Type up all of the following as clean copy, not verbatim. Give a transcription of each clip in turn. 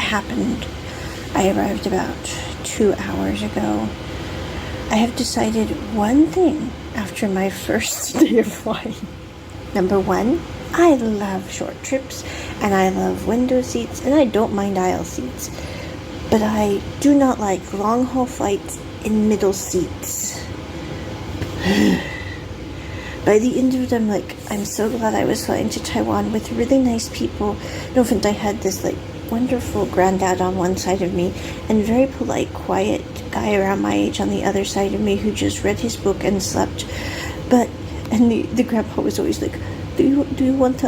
happened. I arrived about 2 hours ago. I have decided one thing after my first day of flying. Number one, I love short trips, and I love window seats, and I don't mind aisle seats. But I do not like long-haul flights in middle seats. By the end of it, I'm like, I'm so glad I was flying to Taiwan with really nice people. No offense, I had this like wonderful granddad on one side of me and very polite, quiet guy around my age on the other side of me who just read his book and slept. And the grandpa was always like, do you want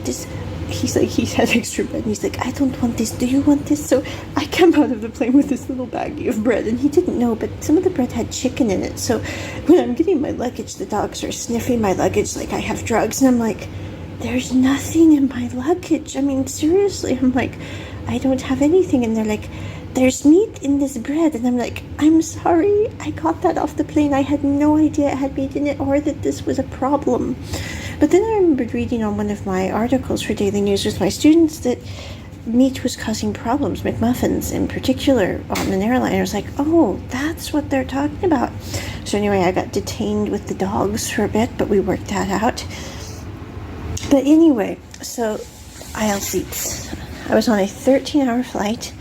this? He's like, he had extra bread, and he's like, I don't want this, do you want this? So I come out of the plane with this little baggie of bread, and he didn't know, but some of the bread had chicken in it. So when I'm getting my luggage, the dogs are sniffing my luggage like I have drugs, and I'm like, there's nothing in my luggage. I mean, seriously, I'm like, I don't have anything, and they're like, there's meat in this bread, and I'm like, I'm sorry, I got that off the plane. I had no idea it had meat in it or that this was a problem. But then I remembered reading on one of my articles for Daily News with my students that meat was causing problems, McMuffins in particular, on an airline. I was like, oh, that's what they're talking about. So anyway, I got detained with the dogs for a bit, but we worked that out. But anyway, so aisle seats. I was on a 13-hour flight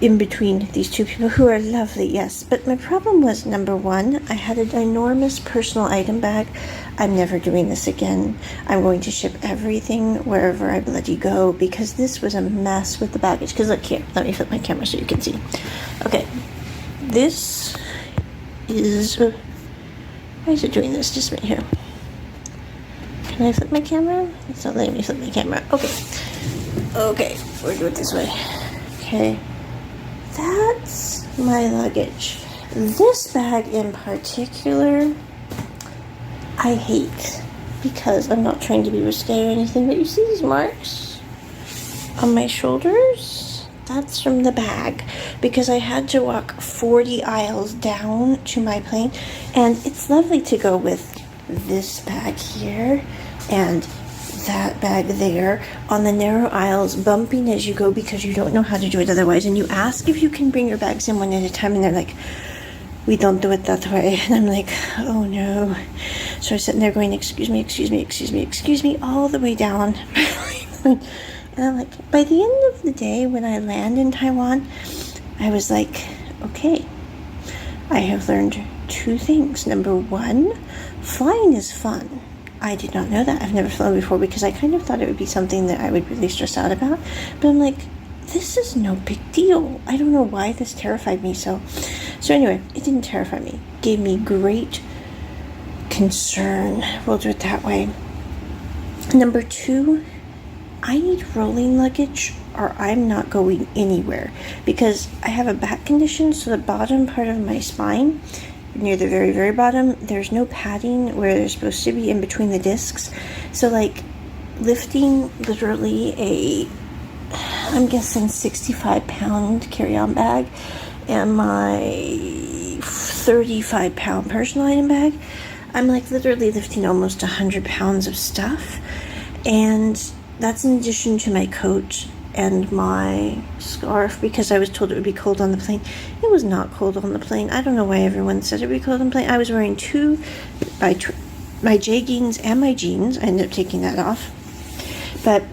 in between these two people who are lovely, yes. But my problem was, number one, I had an enormous personal item bag. I'm never doing this again. I'm going to ship everything wherever I bloody go because this was a mess with the baggage. Because look here, let me flip my camera so you can see. Okay, this is... why is it doing this? Just right here. Can I flip my camera? It's not letting me flip my camera. Okay, we'll do it this way. Okay. That's my luggage. This bag in particular, I hate because I'm not trying to be risque or anything, but you see these marks on my shoulders? That's from the bag because I had to walk 40 aisles down to my plane, and it's lovely to go with this bag here and that bag there on the narrow aisles, bumping as you go because you don't know how to do it otherwise. And you ask if you can bring your bags in one at a time, and they're like, we don't do it that way. And I'm like, oh no. So I'm sitting there going, excuse me, all the way down. And I'm like, by the end of the day, when I land in Taiwan, I was like, okay, I have learned two things. Number one, flying is fun. I did not know that. I've never flown before because I kind of thought it would be something that I would really stress out about. But I'm like, this is no big deal. I don't know why this terrified me so. So anyway, it didn't terrify me. It gave me great concern. We'll do it that way. Number two, I need rolling luggage or I'm not going anywhere because I have a back condition, so the bottom part of my spine, near the very, very bottom, there's no padding where there's supposed to be in between the discs. So like lifting literally I'm guessing 65-pound carry-on bag and my 35-pound personal item bag, I'm like literally lifting almost 100 pounds of stuff. And that's in addition to my coat and my scarf because I was told it would be cold on the plane. It was not cold on the plane. I don't know why everyone said it would be cold on the plane. I was wearing my jeggings and my jeans. I ended up taking that off. But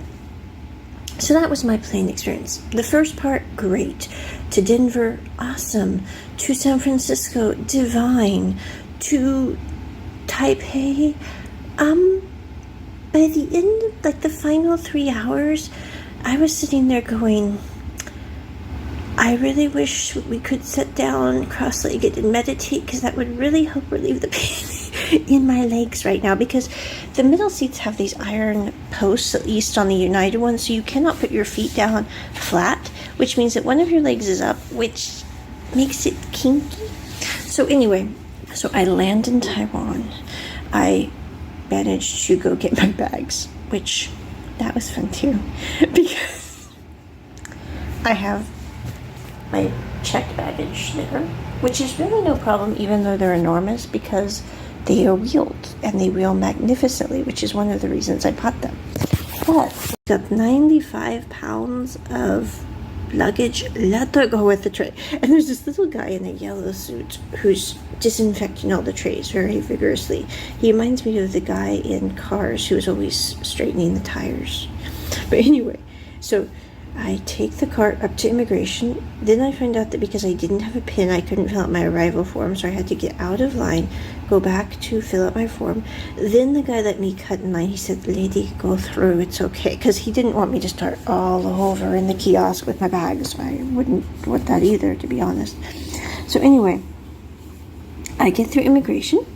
so that was my plane experience. The first part, great. To Denver, awesome. To San Francisco, divine. To Taipei, by the end of like the final 3 hours, I was sitting there going, I really wish we could sit down cross-legged and meditate because that would really help relieve the pain in my legs right now, because the middle seats have these iron posts, at least on the United one, so you cannot put your feet down flat, which means that one of your legs is up, which makes it kinky. So anyway, so I land in Taiwan. I managed to go get my bags, which that was fun too, because I have my checked baggage there, which is really no problem, even though they're enormous, because they are wheeled and they wheel magnificently, which is one of the reasons I bought them. But I got 95 pounds of luggage, let her go with the tray. And there's this little guy in a yellow suit who's disinfecting all the trays very vigorously. He reminds me of the guy in Cars who was always straightening the tires. But anyway, so I take the cart up to immigration. Then I find out that because I didn't have a PIN, I couldn't fill out my arrival form, so I had to get out of line, go back to fill out my form. Then the guy let me cut in line. He said, "Lady, go through, it's okay," because he didn't want me to start all over in the kiosk with my bags. I wouldn't want that either, to be honest. So anyway, I get through immigration,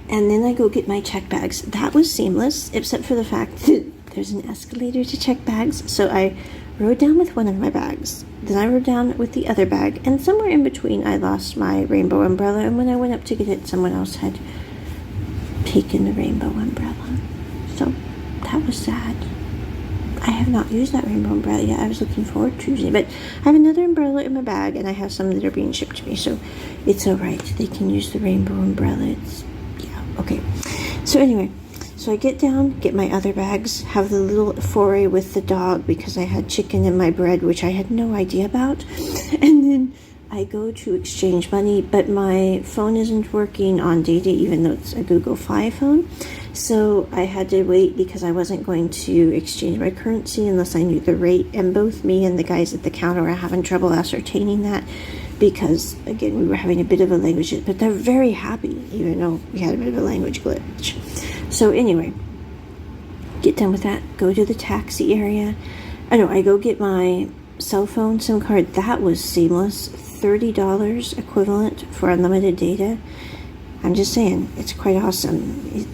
and then I go get my check bags. That was seamless, except for the fact that there's an escalator to check bags. So I rode down with one of my bags. Then I rode down with the other bag. And somewhere in between, I lost my rainbow umbrella. And when I went up to get it, someone else had taken the rainbow umbrella. So that was sad. I have not used that rainbow umbrella yet. I was looking forward to using it. But I have another umbrella in my bag, and I have some that are being shipped to me. So it's all right. They can use the rainbow umbrella. Okay. So anyway, so I get down, get my other bags, have the little foray with the dog because I had chicken in my bread, which I had no idea about. And then I go to exchange money, but my phone isn't working on data, even though it's a Google Fi phone. So I had to wait because I wasn't going to exchange my currency unless I knew the rate. And both me and the guys at the counter were having trouble ascertaining that because, again, we were having a bit of a language, but they're very happy, even though we had a bit of a language glitch. So anyway, get done with that, go to the taxi area. I go get my cell phone SIM card. That was seamless. $30 equivalent for unlimited data. I'm just saying, it's quite awesome.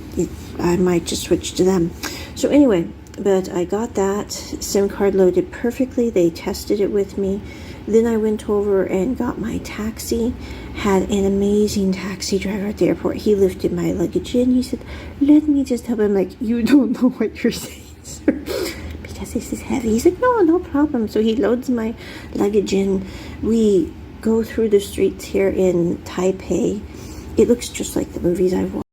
I might just switch to them. So anyway, but I got that SIM card loaded perfectly. They tested it with me. Then I went over and got my taxi. Had an amazing taxi driver at the airport. He lifted my luggage in. He said, "Let me just help." I'm like, "You don't know what you're saying, sir," because this is heavy. He's like, no problem. So he loads my luggage in. We go through the streets here in Taipei. It looks just like the movies I've watched.